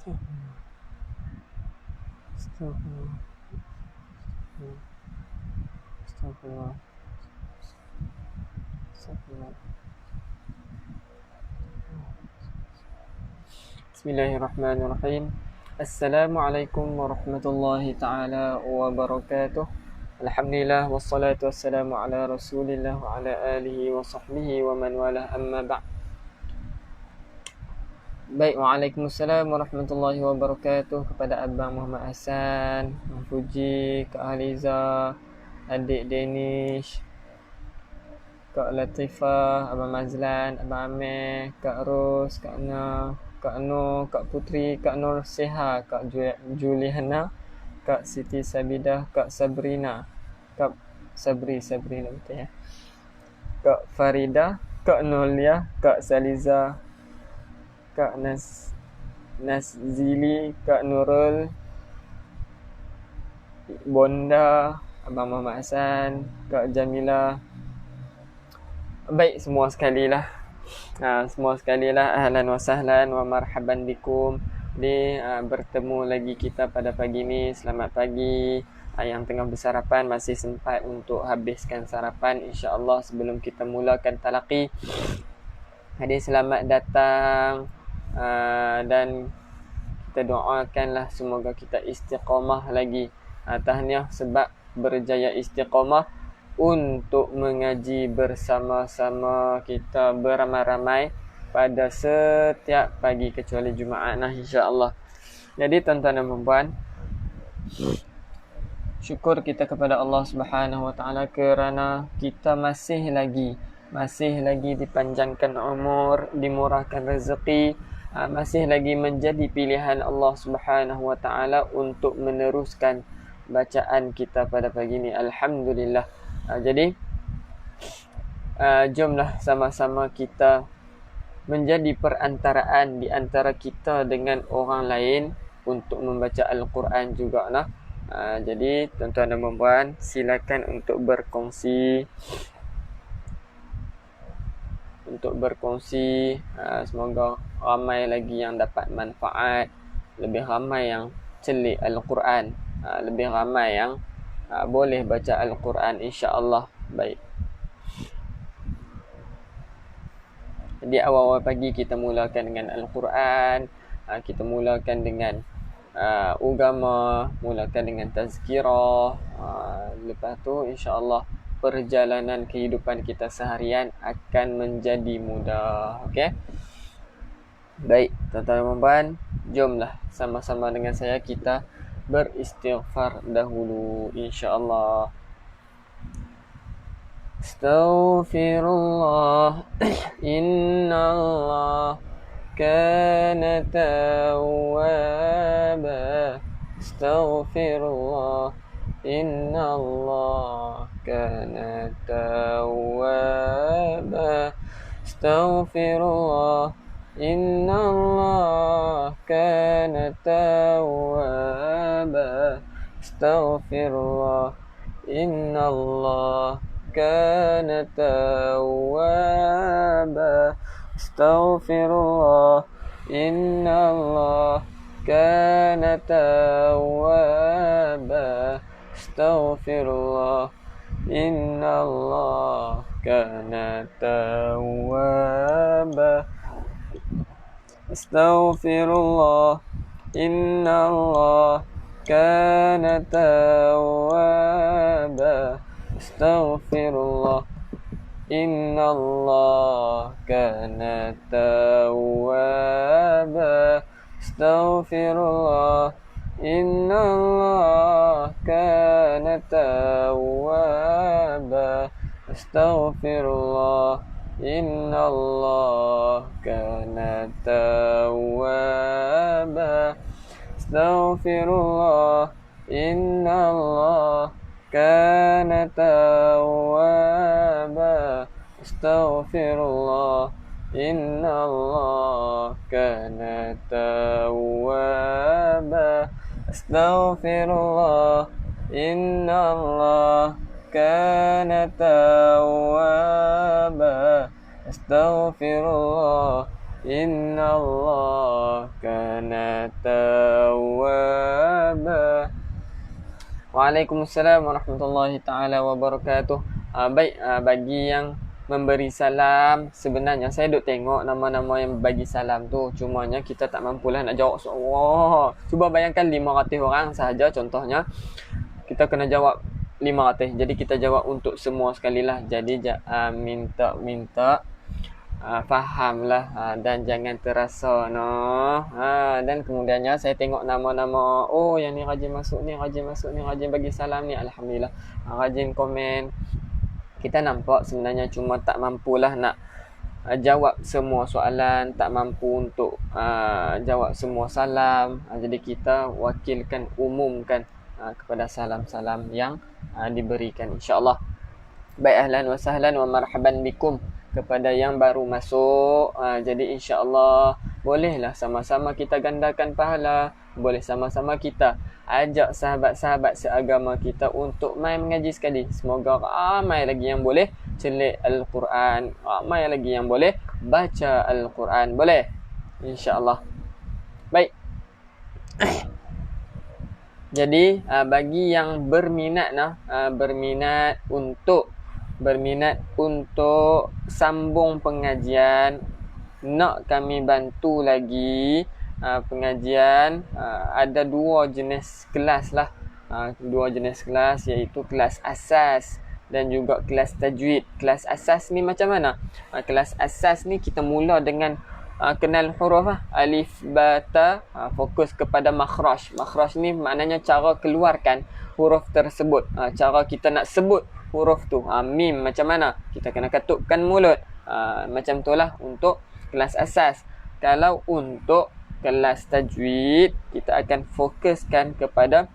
Astagfirullah. Astagfirullah. Astagfirullah. Bismillahirrahmanirrahim. Assalamualaikum warahmatullahi taala wabarakatuh. Alhamdulillah wassalatu wassalamu ala Rasulillah wa ala alihi wa sahbihi wa man wala amma ba'd. Baik, waalaikumsalam warahmatullahi wabarakatuh kepada Abang Muhammad Hassan, Abang Fuji, Kak Haliza, adik Danish, Kak Latifah, Abang Mazlan, Abang Amir, Kak Ros, Kak Na, Kak Nur, Kak Putri, Kak Nur Seha, Kak Juliana, Kak Siti Sabidah, Kak Sabrina, Kak Sabrina betul ya, Kak Farida, Kak Nolia, Kak Saliza, Kak Nazili, Kak Nurul, Bonda, Abang Muhammad Hassan, Kak Jamila. Baik, semua sekali lah, ahlan wa sahlan wa marhaban bikum. Bertemu lagi kita pada pagi ni. Selamat pagi. Yang tengah bersarapan masih sempat untuk habiskan sarapan, insya-Allah, sebelum kita mulakan talaqi. Hadir selamat datang, dan kita doakanlah semoga kita istiqamah lagi. Tahniah sebab berjaya istiqamah untuk mengaji bersama-sama kita beramai-ramai pada setiap pagi kecuali Jumaat, insya-Allah. Jadi tuan-tuan dan puan, syukur kita kepada Allah Subhanahu wa taala kerana kita masih lagi dipanjangkan umur, dimurahkan rezeki, masih lagi menjadi pilihan Allah Subhanahu wa taala untuk meneruskan bacaan kita pada pagi ini. Alhamdulillah. Jadi jomlah sama-sama kita menjadi perantaraan di antara kita dengan orang lain untuk membaca Al-Quran jugalah. Jadi tuan-tuan dan puan, silakan untuk berkongsi. Semoga ramai lagi yang dapat manfaat, lebih ramai yang celik Al-Quran, lebih ramai yang boleh baca Al-Quran, insya-Allah. Baik. Di awal-awal pagi kita mulakan dengan Al-Quran, kita mulakan dengan agama, mulakan dengan tazkirah. Lepas tu insya-Allah perjalanan kehidupan kita seharian akan menjadi mudah. Okey. Baik, tuan-tuan dan puan, jomlah sama-sama dengan saya kita beristighfar dahulu, insya-Allah. Astaghfirullah, innallah kana tawwaba. Astaghfirullah, innallah kana tawwaba. Astaghfirullah, innallah kana tawwaba. Astaghfirullah, innallah kana tawwaba. Astaghfirullah, innallah kana tawwaba. Astaghfirullah, innallah kana tawwaba. Astaghfirullah, innallah kana tawwaba. Astaghfirullah, innallah kana tawwaba. Astaghfirullah, innallah kana tawwaba. Astaghfirullah, innallah kana tawwaba. Astaghfirullah, innallah kana tawwaba. Astaghfirullah, innallah kana tawwaba. Astaghfirullah, innallah kana tawwaba. Astaghfirullah, innallah kana tawwaba. Waalaikumsalam warahmatullahi taala wabarakatuh. Baik, bagi yang memberi salam, sebenarnya saya duk tengok nama-nama yang bagi salam tu, cumanya kita tak mampulah nak jawab semua. Cuba bayangkan 500 orang sahaja contohnya, kita kena jawab 500. Jadi kita jawab untuk semua sekali lah. Jadi minta fahamlah, dan jangan terasa dan kemudiannya saya tengok nama-nama, oh yang ni rajin masuk ni, rajin bagi salam ni, alhamdulillah, rajin komen. Kita nampak sebenarnya cuma tak mampulah nak jawab semua soalan, tak mampu untuk jawab semua salam. Jadi kita wakilkan, umumkan kepada salam-salam yang diberikan, insya-Allah. Baik, ahlan wa sahlan wa marhaban bikum kepada yang baru masuk. Jadi insya-Allah bolehlah sama-sama kita gandakan pahala, boleh sama-sama kita ajak sahabat-sahabat seagama kita untuk mai mengaji sekali. Semoga ramai lagi yang boleh celik Al-Quran, ramai lagi yang boleh baca Al-Quran. Boleh? Insya-Allah. Baik. Jadi bagi yang berminat untuk sambung pengajian, nak kami bantu lagi pengajian, ada dua jenis kelas lah. Dua jenis kelas, iaitu kelas asas dan juga kelas tajwid. Kelas asas ni macam mana? Kelas asas ni kita mula dengan kenal huruf alif, ba, ta, fokus kepada makhraj. Makhraj ni maknanya cara keluarkan huruf tersebut, cara kita nak sebut huruf tu. Mim macam mana? Kita kena katukkan mulut. Macam itulah untuk kelas asas. Kalau untuk kelas tajwid, kita akan fokuskan kepada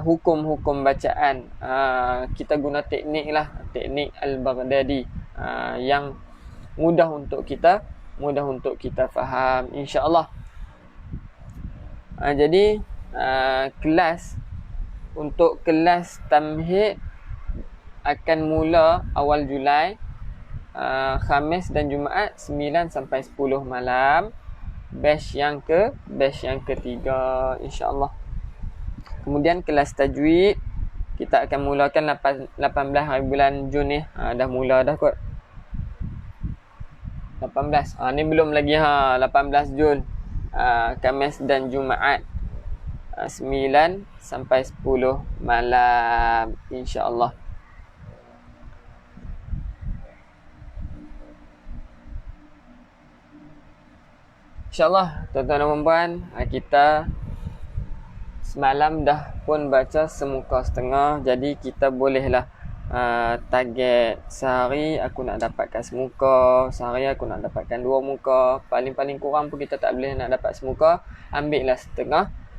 hukum-hukum bacaan. Kita guna teknik Al-Baghdadi yang mudah untuk kita faham, insya-Allah. Jadi untuk kelas tamhid akan mula awal Julai, Khamis dan Jumaat 9 sampai 10 malam. Batch yang ketiga, insya-Allah. Kemudian kelas tajwid kita akan mulakan 18 hari bulan Jun ni. Dah mula dah kot. 18. Ni belum lagi 18 Jun. Khamis dan Jumaat 9 sampai 10 malam, insya-Allah. InsyaAllah, tuan-tuan dan puan-puan, kita semalam dah pun baca semuka setengah. Jadi kita bolehlah target sehari aku nak dapatkan semuka, sehari aku nak dapatkan 2 muka. Paling-paling kurang pun kita tak boleh nak dapat semuka, ambillah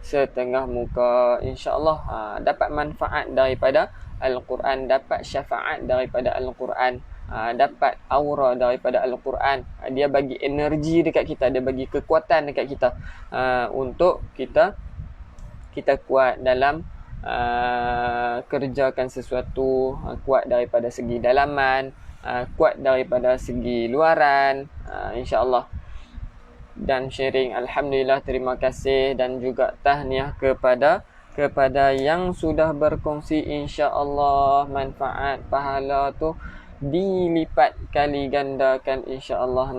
setengah muka, insya-Allah. Dapat manfaat daripada Al-Quran, dapat syafaat daripada Al-Quran, dapat aura daripada Al-Quran. Dia bagi energi dekat kita, dia bagi kekuatan dekat kita, untuk kita kuat dalam kerjakan sesuatu, kuat daripada segi dalaman, kuat daripada segi luaran, insya-Allah. Dan sharing, alhamdulillah, terima kasih dan juga tahniah kepada yang sudah berkongsi, insya-Allah manfaat pahala tu dilipat kali gandakan, insya-Allah.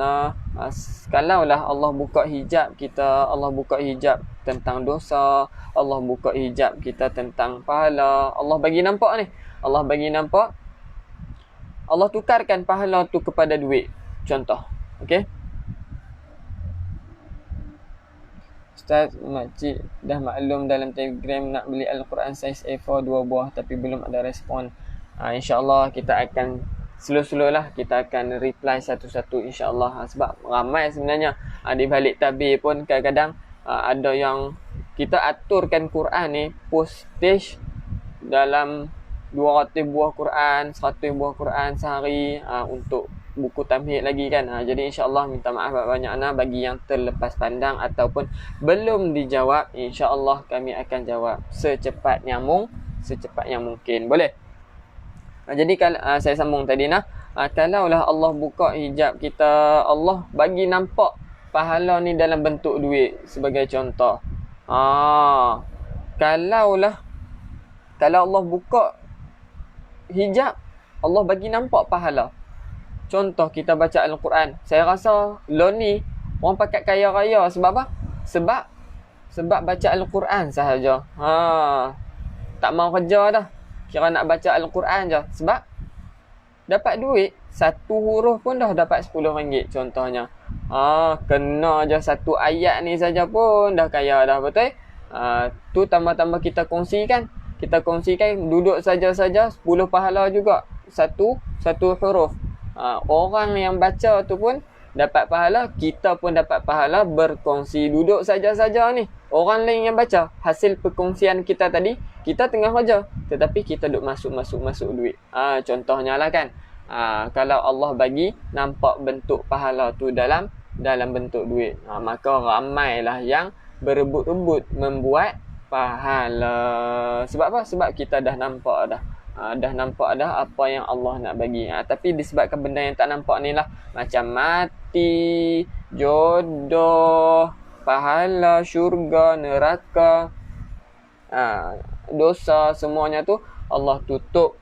Kalaulah Allah buka hijab kita, Allah buka hijab tentang dosa, Allah buka hijab kita tentang pahala, Allah bagi nampak ni, Allah bagi nampak, Allah tukarkan pahala tu kepada duit, contoh. Okey, Ustaz, makcik dah maklum dalam Telegram nak beli Al-Quran saiz A4 2 buah tapi belum ada respon. InsyaAllah kita akan slow-slow lah, kita akan reply satu-satu, insyaAllah. Sebab ramai sebenarnya di balik tabir pun kadang-kadang ada yang kita aturkan Quran ni postage dalam 200 buah Quran, 100 buah Quran sehari, untuk buku tamhid lagi kan. Jadi insya-Allah minta maaf banyak-banyak bagi yang terlepas pandang ataupun belum dijawab. Insya-Allah kami akan jawab secepat yang mungkin. Boleh? Jadi kalau saya sambung tadi kalaulah Allah buka hijab kita, Allah bagi nampak pahala ni dalam bentuk duit sebagai contoh. Kalau Allah buka hijab, Allah bagi nampak pahala. Contoh kita baca Al-Quran. Saya rasa lo ni orang pakat kaya raya sebab apa? Sebab baca Al-Quran sahaja. Tak mau kerja dah. Kira nak baca Al-Quran je. Sebab dapat duit, satu huruf pun dah dapat RM10 contohnya. Kena je satu ayat ni saja pun dah kaya dah, betul? Tu tambah-tambah kita kongsikan. Kita kongsikan duduk saja-saja 10 pahala juga. Satu huruf. Orang yang baca tu pun dapat pahala, kita pun dapat pahala berkongsi. Duduk saja-saja ni, orang lain yang baca, hasil perkongsian kita tadi, kita tengah kerja, tetapi kita duk masuk duit. Contohnya lah kan, kalau Allah bagi nampak bentuk pahala tu dalam bentuk duit, maka ramailah yang berebut-rebut membuat pahala. Sebab apa? Sebab kita dah nampak dah. Dah nampak dah apa yang Allah nak bagi. Tapi disebabkan benda yang tak nampak ni lah, macam mati, jodoh, pahala, syurga, neraka, dosa, semuanya tu Allah tutup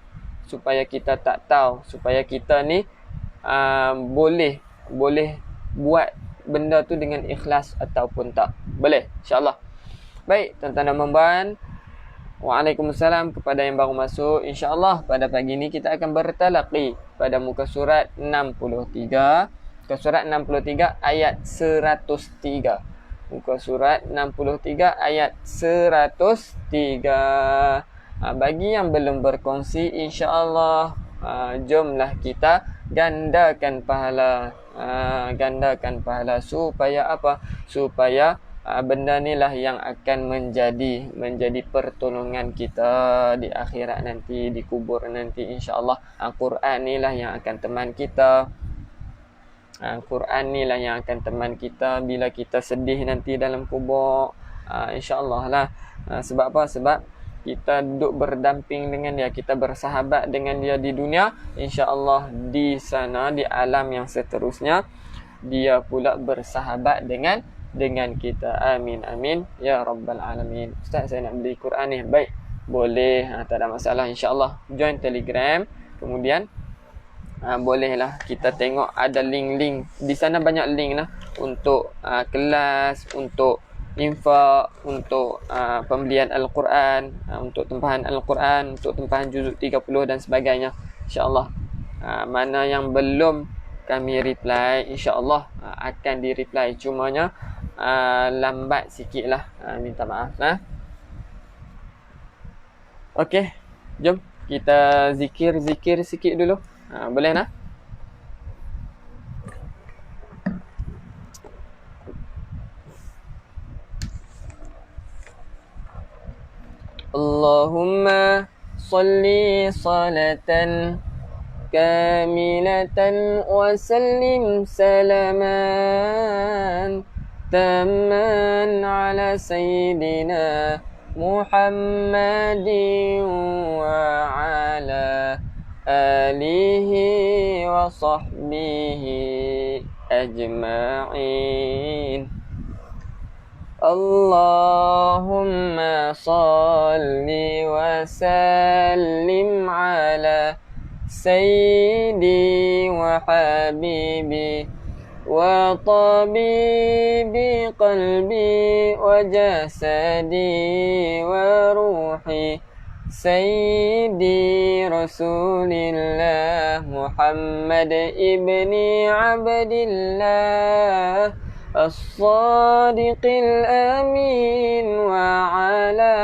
supaya kita tak tahu, supaya kita ni boleh buat benda tu dengan ikhlas ataupun tak. Boleh, insyaAllah. Baik, tuan-tuan dan puan-puan, Waalaikumsalam kepada yang baru masuk. InsyaAllah pada pagi ni kita akan bertalaqi pada muka surat 63. Muka surat 63 ayat 103. Muka surat 63 ayat 103. Bagi yang belum berkongsi, insyaAllah jomlah kita gandakan pahala. Gandakan pahala supaya apa? Supaya benda ni lah yang akan menjadi pertolongan kita di akhirat nanti, di kubur nanti, insya-Allah. Al-Quran ni lah yang akan teman kita. Al-Quran ni lah yang akan teman kita bila kita sedih nanti dalam kubur, insya-Allah lah. Sebab apa? Sebab kita duduk berdamping dengan dia, kita bersahabat dengan dia di dunia, insya-Allah di sana, di alam yang seterusnya, dia pula bersahabat dengan kita. Amin amin ya rabbal alamin. Ustaz, saya nak beli Quran ni. Baik, boleh, tak ada masalah, insya-Allah. Join Telegram, kemudian bolehlah kita tengok ada link-link di sana, banyak link lah untuk kelas, untuk infak, untuk pembelian Al-Quran, untuk tempahan Al-Quran, untuk tempahan juzuk 30 dan sebagainya, insya-Allah. Mana yang belum kami reply, insya-Allah akan di-reply, cumanya lambat sikit lah, minta maaf lah. Okey, jom kita zikir sikit dulu. Boleh nak? Allahumma salli salatan kamilatan wa sallim salaman taman ala sayyidina Muhammadin wa ala alihi wa sahbihi ajma'in. Allahumma salli wa sallim ala sayyidi wa habibi wa tabibi qalbi wa jasadi wa ruhi sayyidi rasulillah Muhammad ibni abdillah as-sadiqil amin wa ala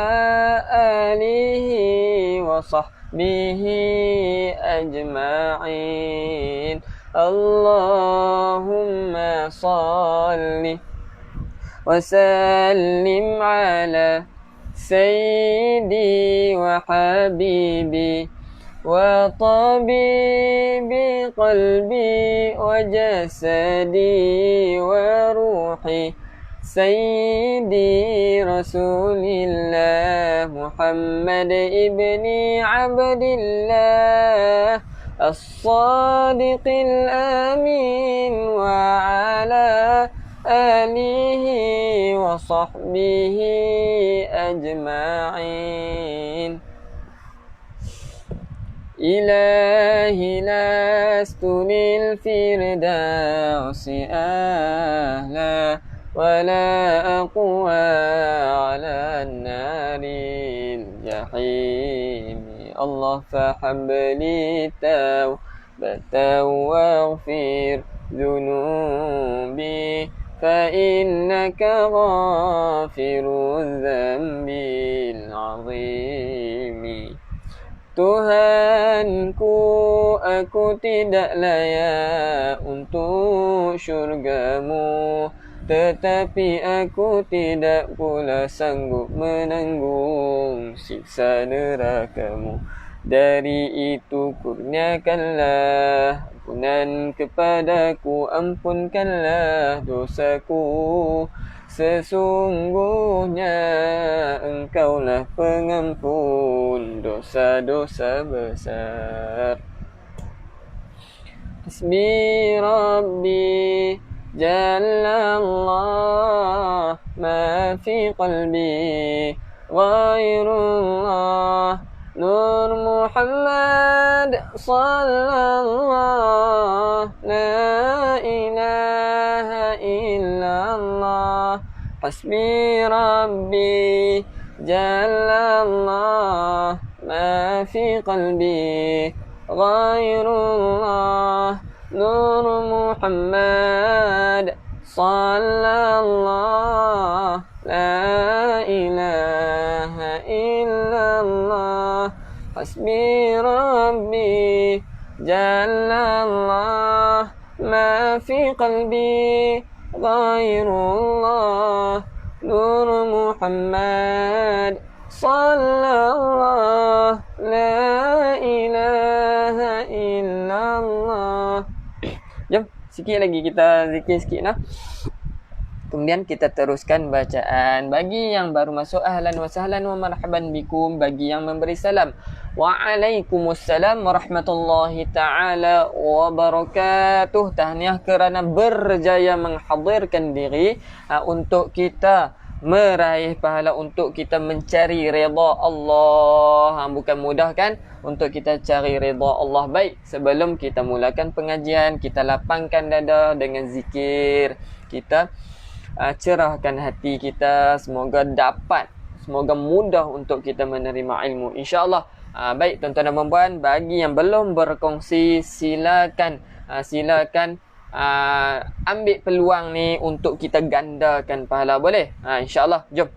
alihi wa sahbihi ajma'in. Allahumma salli wa sallim ala sayyidi wa habibi wa tabibi qalbi wa jasadi wa ruhi sayyidi rasulillah Muhammad ibni abdillah as-sadiqil amin wa ala آله وصحبه أجمعين إلهي لست للفردوس أهلا ولا أقوى على النار الجحيم الله فحب لي التوبة واغفر ذنوبي فإنك غافر الذنب العظيم Tuhanku, aku tidak layak untuk syurgamu, tetapi aku tidak pula sanggup menanggung siksa nerakamu. Dari itu kurniakanlah ampunan kepadaku, ampunkanlah dosaku. Sesungguhnya engkaulah pengampun dosa-dosa besar. Hasbi Rabbi Jalla Allah ma fi qalbi ghairullah Nur Muhammad sallallahu la ilaha illallah Hasbi Rabbi Jalla Allah ma fi qalbi ghairullah Nur Muhammad sallallahu la ilaha illallah Hasbi Rabbi Jalla Allah ma fi qalbi ghairullah Nur Muhammad sallallahu la ilaha illallah. Jom sikit lagi kita zikir sikit nah. Kemudian kita teruskan bacaan. Bagi yang baru masuk, ahlan wa sahlan wa marhaban bikum. Bagi yang memberi salam, waalaikumsalam warahmatullahi ta'ala wabarakatuh. Tahniah kerana berjaya menghadirkan diri untuk kita meraih pahala, untuk kita mencari redha Allah. Bukan mudah kan untuk kita cari redha Allah. Baik, sebelum kita mulakan pengajian, kita lapangkan dada dengan zikir. Kita cerahkan hati kita, semoga mudah untuk kita menerima ilmu, insya-Allah. Baik tuan-tuan dan puan, bagi yang belum berkongsi, silakan ambil peluang ni untuk kita gandakan pahala, boleh? Insya-Allah. Jom.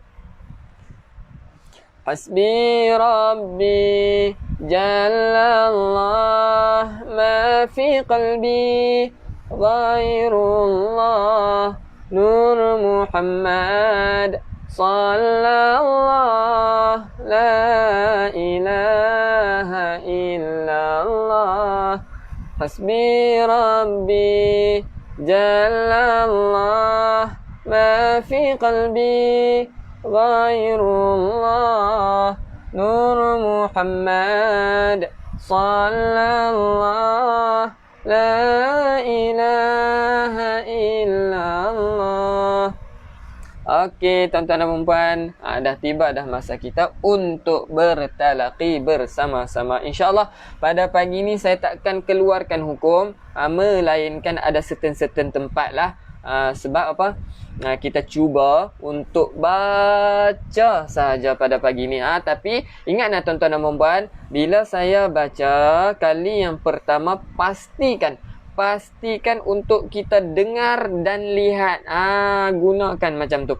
Hasbi Rabbi Jalla Allah ma fi qalbi ghairullah Nur Muhammad sallallahu la ilaha illallah Hasbi Rabbi Jalla Allah ma fi qalbi ghairullah Nur Muhammad sallallahu la ilaha illallah. Okey, tuan-tuan dan puan, dah tiba dah masa kita untuk bertalaqi bersama-sama. InsyaAllah pada pagi ni saya takkan keluarkan hukum, melainkan ada certain tempat lah. Sebab apa? Kita cuba untuk baca sahaja pada pagi ni. Tapi ingatlah tuan-tuan dan puan, bila saya baca kali yang pertama, pastikan untuk kita dengar dan lihat. Gunakan macam tu.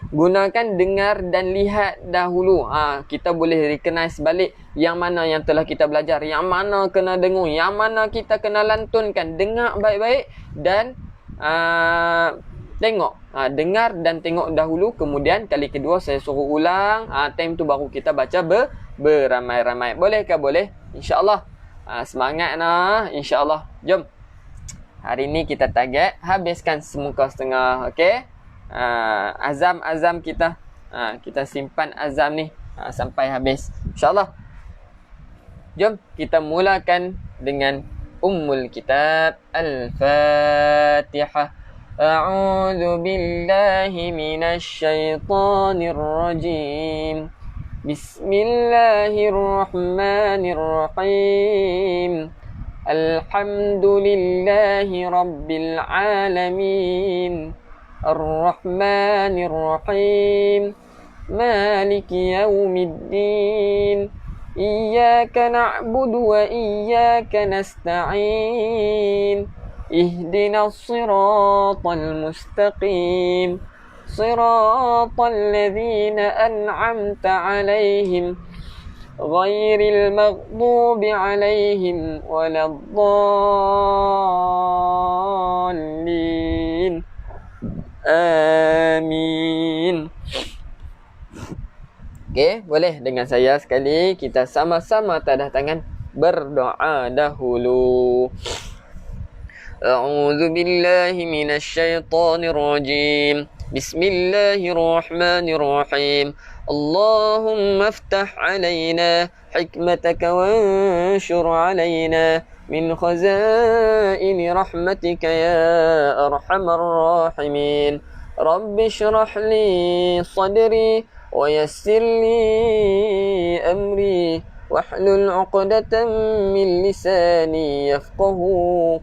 Gunakan dengar dan lihat dahulu. Kita boleh recognize balik yang mana yang telah kita belajar, yang mana kena dengung, yang mana kita kena lantunkan. Dengar baik-baik dan tengok. Dengar dan tengok dahulu. Kemudian kali kedua saya suruh ulang. Time tu baru kita baca beramai-ramai. Bolehkah? Boleh. InsyaAllah. Semangat nah. InsyaAllah. Jom. Hari ni kita target habiskan semuka setengah. Okey. Azam kita. Kita simpan azam ni sampai habis. InsyaAllah. Jom kita mulakan dengan Ummul Kitab. Al-Fatihah. أعوذ بالله من الشيطان الرجيم بسم الله الرحمن الرحيم الحمد لله رب العالمين الرحمن الرحيم مالك يوم الدين إياك نعبد وإياك نستعين اهدنا الصراط المستقيم صراط الذين أنعمت عليهم غير المغضوب عليهم ولا الضالين آمين. Okey, boleh dengan saya sekali kita sama-sama tadah tangan berdoa dahulu. A'udzu billahi minasy syaithanir rajim. Bismillahir rahmanir rahim. Allahumma iftah 'alaina hikmataka wanshur 'alaina min khazaini rahmatika ya arhamar rahimin. Rabbi shrah li sadri ويسر لي أمري واحلل عقدة من لساني يفقه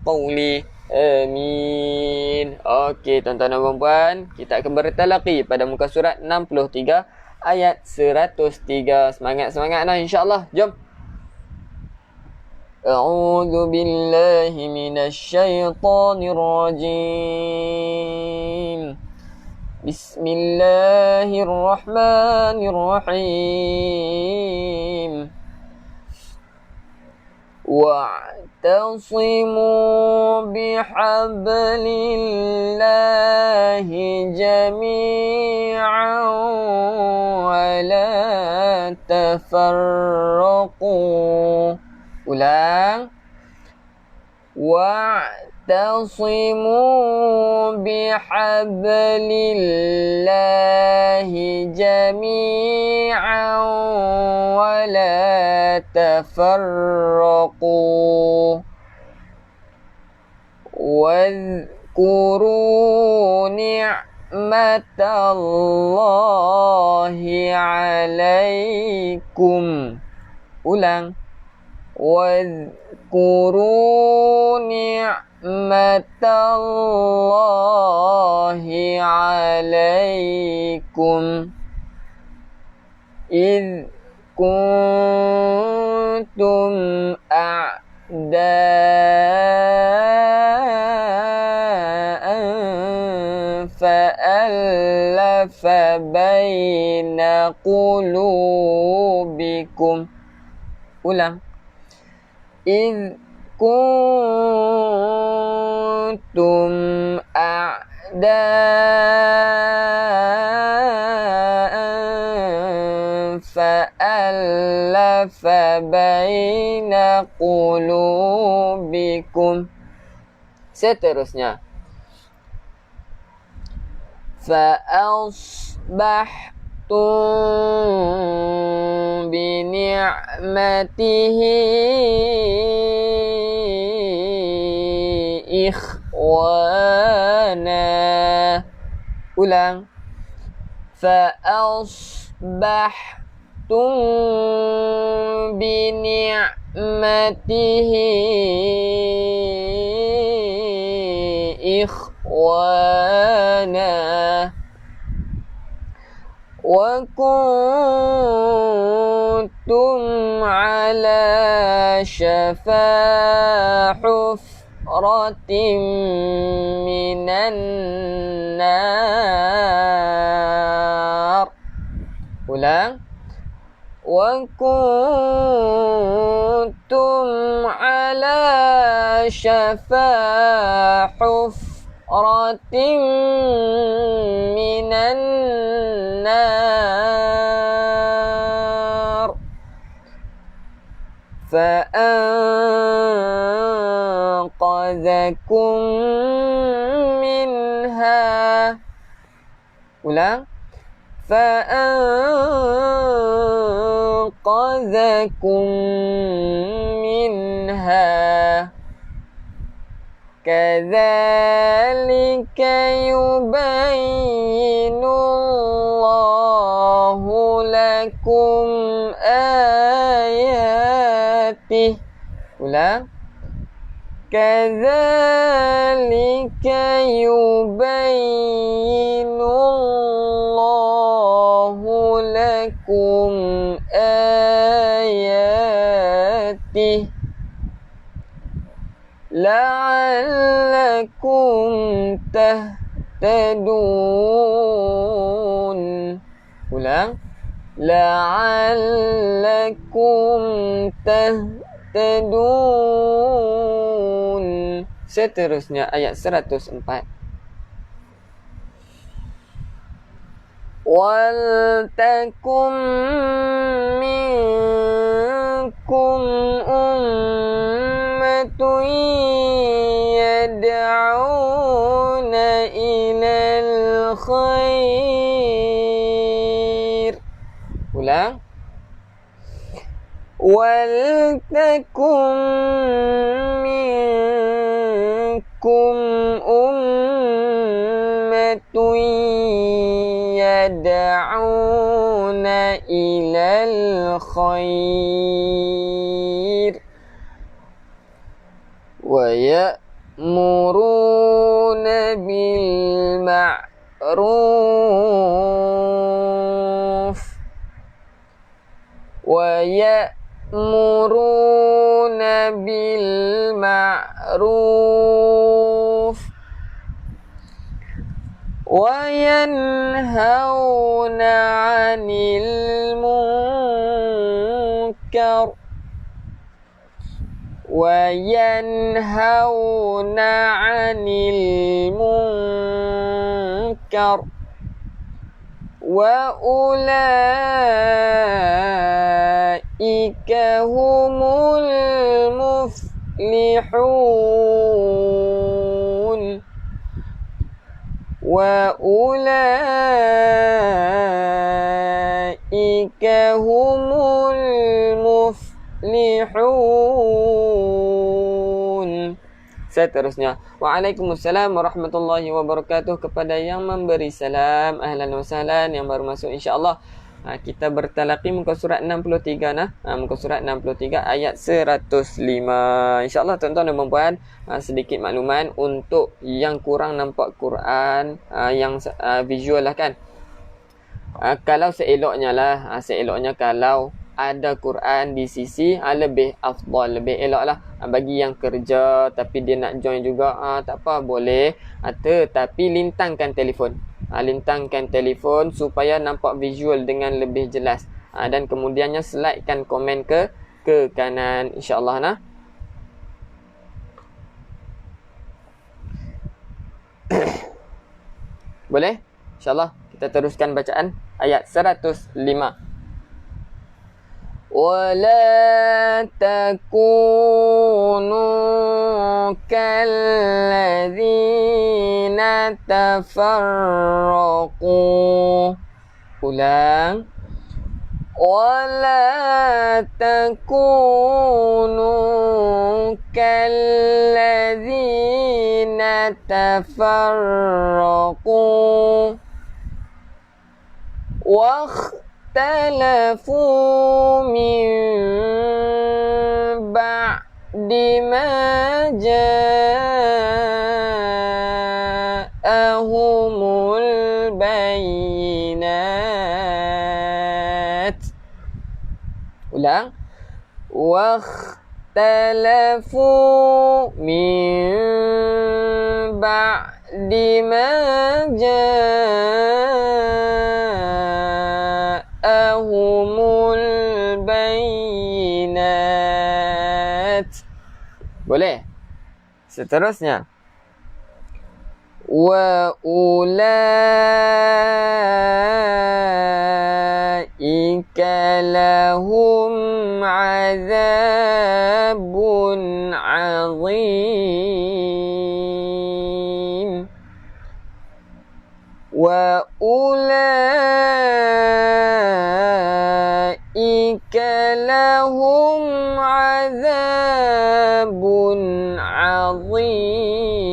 قولي آمين. Okey tuan-tuan dan puan-puan, kita akan bertalaqi pada muka surat 63 ayat 103. Semangat-semangat nah insya-Allah. Jom. A'udzu billahi minasy syaithanir rajim. بسم الله الرحمن الرحيم واعتصموا بحبل الله جميعا ولا تفرقوا. Ulang. واعتصموا بحبل الله جميعا ولا تفرقوا واذكروا نعمة الله عليكم. Ulang. واذكروا نعمة الله عليكم إذ كنتم أعداء فألف بين قلوبكم. Ulang. إذ كنتم أعداء فألف بين قلوبكم. Seterusnya. فأصبح بنعمته إخوانا. Ulang. فأصبحتم بنعمته إخوانا وكنتم على شفا حفرة من النار. Ulang. وكنتم على شفا حفرة من النار فأنقذكم منها. Ulang. فأنقذكم منها كذلك يبين الله لكم آياته. Ulang. كذلك يبين الله لكم آياته لعلكم تهتدون. Ulang. لعلكم تهتدون. Seterusnya ayat 104. وَلْتَكُنْ مِنْكُمْ أُمَّةٌ يَدْعُونَ إِلَى الْخَيْرِ. Ulang. وَلْتَكُنْ مِنْكُمْ أُمَّةٌ يدعون إلى الخير ويأمرون بالمعروف وينهون عن المنكر وأولئك هم المفلحون. وأولئك هم المفلحون. Seterusnya, Waalaikumsalam warahmatullahi wabarakatuh. Kepada yang memberi salam, ahlan wa sahlan. Yang baru masuk, insyaAllah kita bertalaqi muka surat 63 muka surat 63 ayat 105. InsyaAllah tuan-tuan dan puan-puan, sedikit makluman untuk yang kurang nampak Quran yang visual lah kan. Kalau seeloknya kalau ada Quran di sisi lebih afdal, lebih elok lah. Bagi yang kerja tapi dia nak join juga, tak apa, boleh. Tetapi lintangkan telefon supaya nampak visual dengan lebih jelas. Dan kemudiannya slidekan komen ke kanan, insyaAllah nah. Boleh? InsyaAllah kita teruskan bacaan ayat 105. ولا تكونوا كالذين تفرقوا. Ulang. ولا تكونوا كالذين تفرقوا واختلفوا من بعد ما جاءهم البينات. Ulang. واختلفوا من بعد ما جاءهم البينات. Boleh? Seterusnya. وَأُولَئِكَ لَهُمْ عَذَابٌ عَظِيمٌ. وَأُولَئِكَ لَهُمْ عَذَابٌ عَظِيمٌ.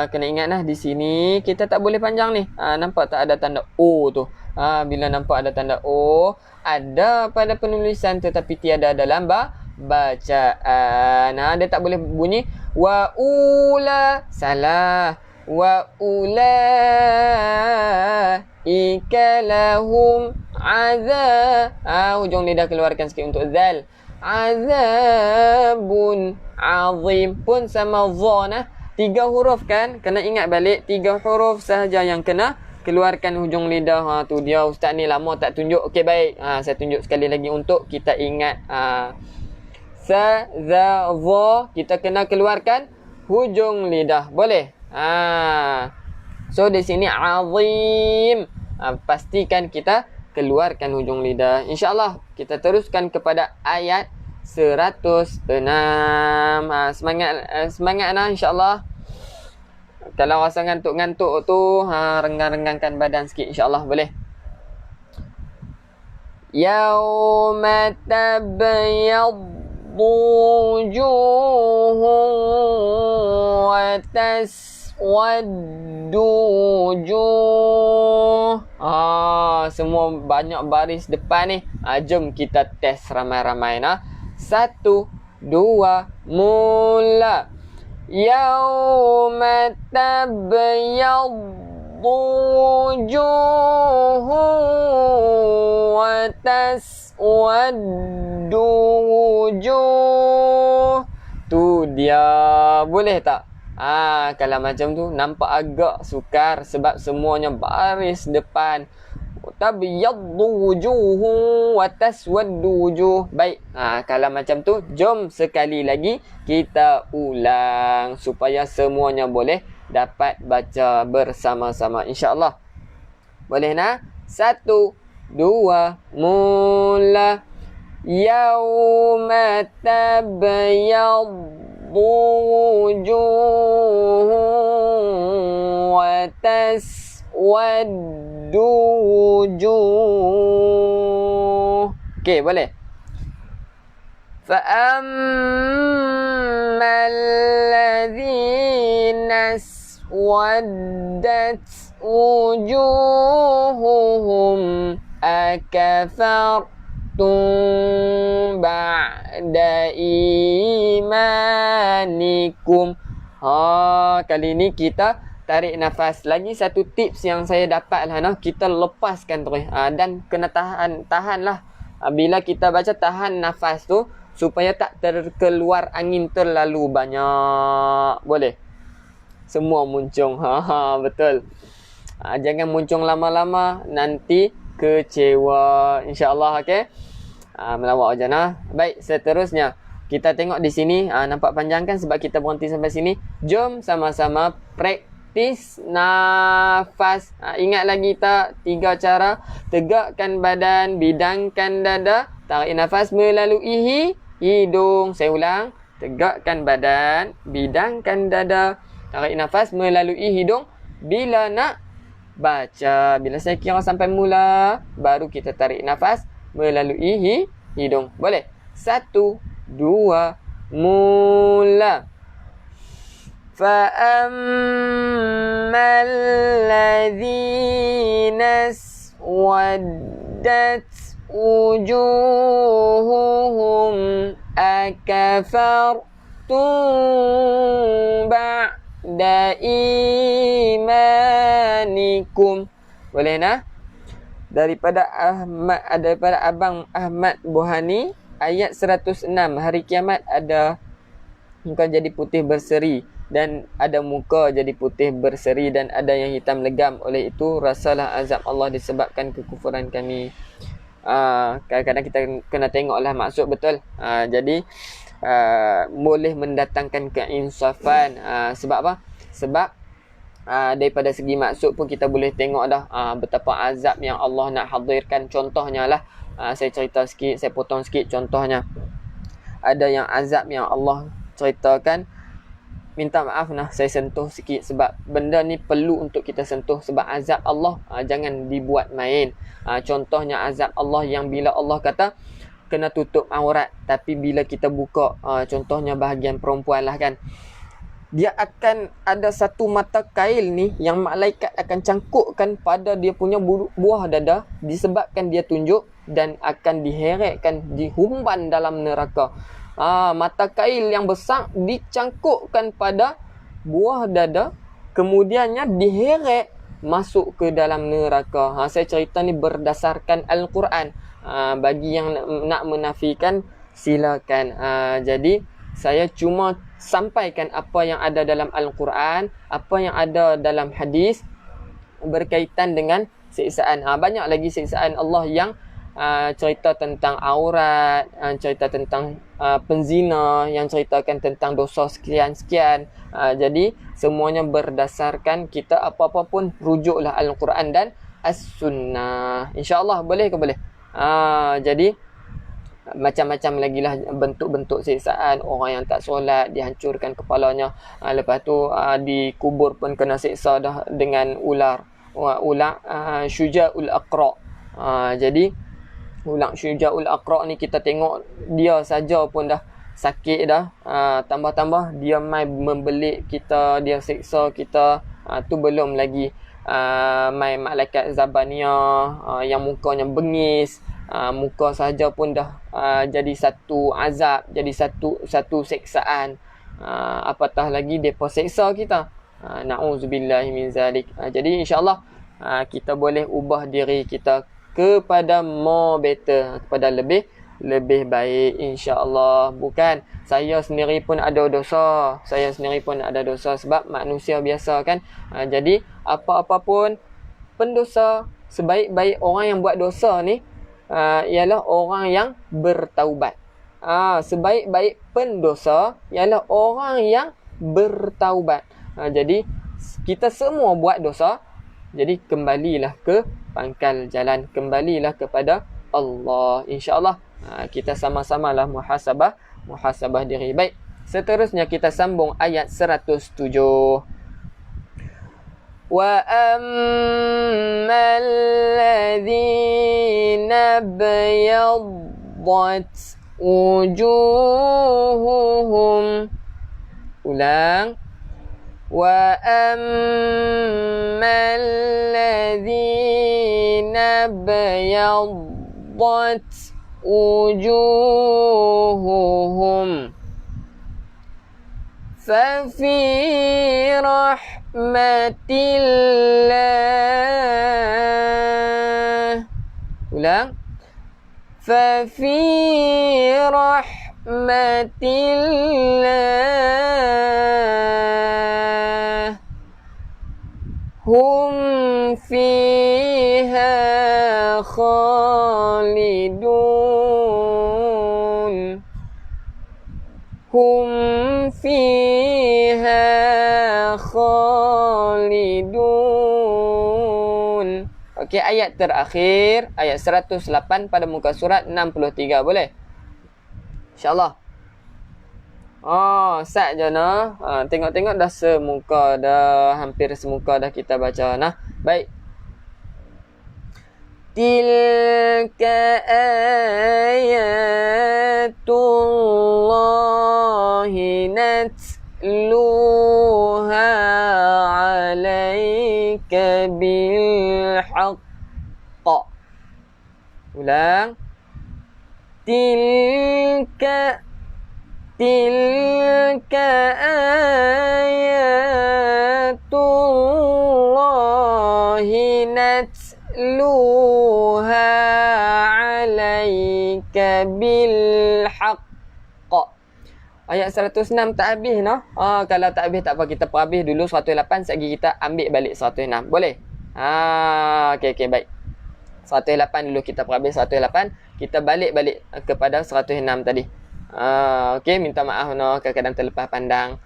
kena ingat nah, di sini kita tak boleh panjang ni. Nampak tak ada tanda O tu? Bila nampak ada tanda O, ada pada penulisan tetapi tiada dalam bacaan. Dia tak boleh bunyi wa ula, salah. Wa ulaika lahum azab. Hujung lidah keluarkan sikit untuk zal. Azabun azim pun sama dha nah. 3 huruf kan? Kena ingat balik 3 huruf sahaja yang kena keluarkan hujung lidah. Tu dia ustaz ni lama tak tunjuk. Okey baik. Saya tunjuk sekali lagi untuk kita ingat. Sa za dha kita kena keluarkan hujung lidah. Boleh? So di sini azim. Pastikan kita keluarkan hujung lidah. InsyaAllah kita teruskan kepada ayat 106. Semangat nah insyaAllah. Kalau rasa ngantuk-ngantuk tu, renggang-renggangkan badan sikit insyaAllah boleh. Yauma tabyaddu wujuhun wa taswaddu wujuh. Semua banyak baris depan ni. Jom kita test ramai-ramai nah. 1, 2, mula. Yauma tabyaddu wujuhun wa taswaddu wujuh. Tu dia. Boleh tak? Kalau macam tu nampak agak sukar sebab semuanya baris depan. Tabyaddu wujuhun wa taswaddu wujuh. Baik. Kalau macam tu jom sekali lagi kita ulang supaya semuanya boleh dapat baca bersama-sama insya-Allah. Boleh nah? 1, 2, mula. Yauma tabyaddu wujuhun wa taswaddu wujuh. Okey, boleh. فَأَمَّا الَّذِينَ اسْوَدَّتْ وُجُوهُهُمْ أَكَفَرْتُمْ بَعْدَ إِيمَانِكُمْ. Kali ni kita tarik nafas. Lagi satu tips yang saya dapat lah nah, kita lepaskan terus. Dan kena tahan lah. Bila kita baca, tahan nafas tu supaya tak terkeluar angin terlalu banyak. Boleh? Semua muncung. Betul. Jangan muncung lama-lama, nanti kecewa. InsyaAllah, okey? Melawak je nah. Baik, seterusnya. Kita tengok di sini. Nampak panjang kan sebab kita berhenti sampai sini. Jom sama-sama praktis nafas. Ingat lagi tak 3 cara? Tegakkan badan, bidangkan dada, tarik nafas melalui hidung. Saya ulang. Tegakkan badan, bidangkan dada, tarik nafas melalui hidung. Bila nak baca, bila saya kira sampai mula, baru kita tarik nafas melalui hidung. Boleh? 1, 2, mula. فَأَمَّا الَّذِينَ اسْوَدَّتْ وُجُوهُهُمْ أَكَفَرْتُمْ بَعْدَ إِيمَانِكُمْ. Boleh nah? Daripada Abang Ahmad Buhani, ayat 106. Hari kiamat ada muka jadi putih berseri dan ada muka jadi putih berseri dan ada yang hitam legam. Oleh itu rasalah azab Allah disebabkan kekufuran kami. Kadang-kadang kita kena tengoklah maksud betul. Jadi boleh mendatangkan keinsafan. Sebab apa? Sebab daripada segi maksud pun kita boleh tengok dah betapa azab yang Allah nak hadirkan. Contohnya lah, saya cerita sikit, saya potong sikit contohnya. Ada yang azab yang Allah ceritakan. Minta maaf nah, saya sentuh sikit sebab benda ni perlu untuk kita sentuh sebab azab Allah jangan dibuat main. Contohnya azab Allah yang bila Allah kata kena tutup aurat, tapi bila kita buka, contohnya bahagian perempuan lah kan, dia akan ada satu mata kail ni yang malaikat akan cangkukkan pada dia punya buah dada disebabkan dia tunjuk, dan akan diheretkan, dihumban dalam neraka. Mata kail yang besar dicangkukkan pada buah dada, kemudiannya diheret masuk ke dalam neraka. Saya cerita ni berdasarkan Al-Quran. Bagi yang nak menafikan, silakan. Jadi saya cuma sampaikan apa yang ada dalam Al-Quran, apa yang ada dalam hadis berkaitan dengan siksaan. Banyak lagi siksaan Allah yang cerita tentang aurat, cerita tentang penzina, yang ceritakan tentang dosa sekian-sekian. Jadi semuanya berdasarkan kita apa-apa pun rujuklah Al-Quran dan As-Sunnah. InsyaAllah boleh ke boleh? Jadi macam-macam lagi lah bentuk-bentuk siksaan. Orang yang tak solat dihancurkan kepalanya, lepas tu dikubur pun kena siksa dah dengan ular Syuja'ul Aqra. Jadi ular Syuja'ul Aqra ni kita tengok dia saja pun dah sakit dah, tambah-tambah dia mai membelik kita, dia siksa kita. Tu belum lagi mai malaikat Zabaniyah yang mukanya bengis. Muka saja pun dah jadi satu azab, jadi satu siksaan. Apatah lagi depa siksa kita. Na'udzubillahi min zalik. Jadi insya-Allah kita boleh ubah diri kita kepada more better, kepada lebih baik, insya-Allah. Bukan saya sendiri pun ada dosa. Saya sendiri pun ada dosa sebab manusia biasa kan. Jadi apa-apa pun pendosa, sebaik-baik orang yang buat dosa ni ialah orang yang bertaubat. Sebaik-baik pendosa ialah orang yang bertaubat. Jadi kita semua buat dosa. Jadi kembalilah ke pangkal jalan, kembalilah kepada Allah. InsyaAllah kita sama-samalah muhasabah diri. Baik, seterusnya kita sambung ayat 107. وَأَمَّا الَّذِينَ ابْيَضَّتْ وُجُوهُهُمْ. Ulang. وَأَمَّا الَّذِينَ ابْيَضَّتْ وُجُوهُهُمْ فَفِي رَحْمَةِ اللَّهِ. Ulang. فَفِي رَحْمَةِ اللَّهِ هُمْ فِيهَا خَالِدُونَ. هُمْ فِيهَا خَالِدُونَ. Okey, ayat terakhir, ayat 108 pada muka surat 63, boleh? InsyaAllah. Sat je nah. Tengok-tengok dah semuka dah, hampir semuka dah kita baca nah. Baik. Tilka ayatullahi natluha alaika bilhaqq. Ulang. Tilka ayatullahi natluha alaika bilhaqq. Ayat 106 tak habis no? Kalau tak habis tak apa, kita perhabis dulu 108, sekali kita ambil balik 106. Boleh? Okey, baik. 108 dulu kita perhabis 108, kita balik kepada 106 tadi. Okey, minta maaf no, kadang-kadang terlepas pandang.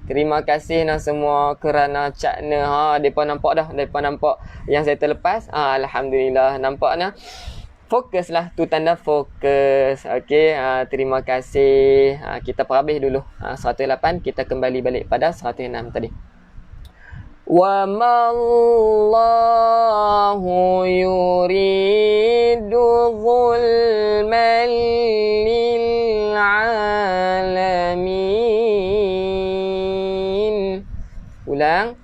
Terima kasih nah semua kerana cakna. Depa nampak dah, depa nampak yang saya terlepas. Alhamdulillah nampak nah. Fokuslah, tu tanda fokus. Okey, terima kasih. Kita perhabis dulu 108, kita kembali balik pada 106 tadi. Wa mallahu yuridu zulman lil alamin. Ulang.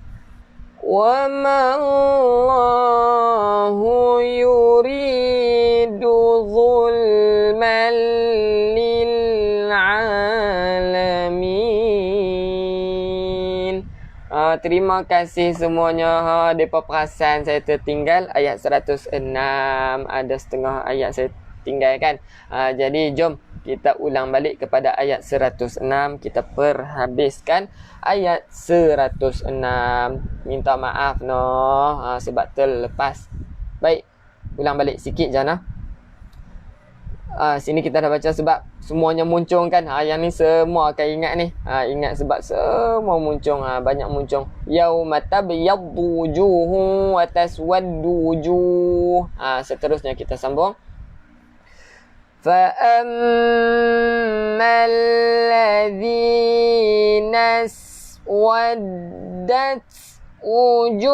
Wa ma Allahu yuridu zulman lil alamin. Terima kasih semuanya. Depa perasan saya tertinggal ayat 106. Ada setengah ayat saya tinggalkan. Jadi jom kita ulang balik kepada ayat 106. Kita perhabiskan ayat 106. Minta maaf sebab terlepas. Baik, ulang balik sikit Jana. Sini kita dah baca sebab semuanya muncung kan. Yang ni semua akan ingat ni. Ingat sebab semua muncung. Banyak muncung. Yauma tabyaddu wujuhun wa taswaddu wujuh. Seterusnya kita sambung. فَأَمَّا الَّذِينَ اسْوَدَّتْ وُجُوهُهُمْ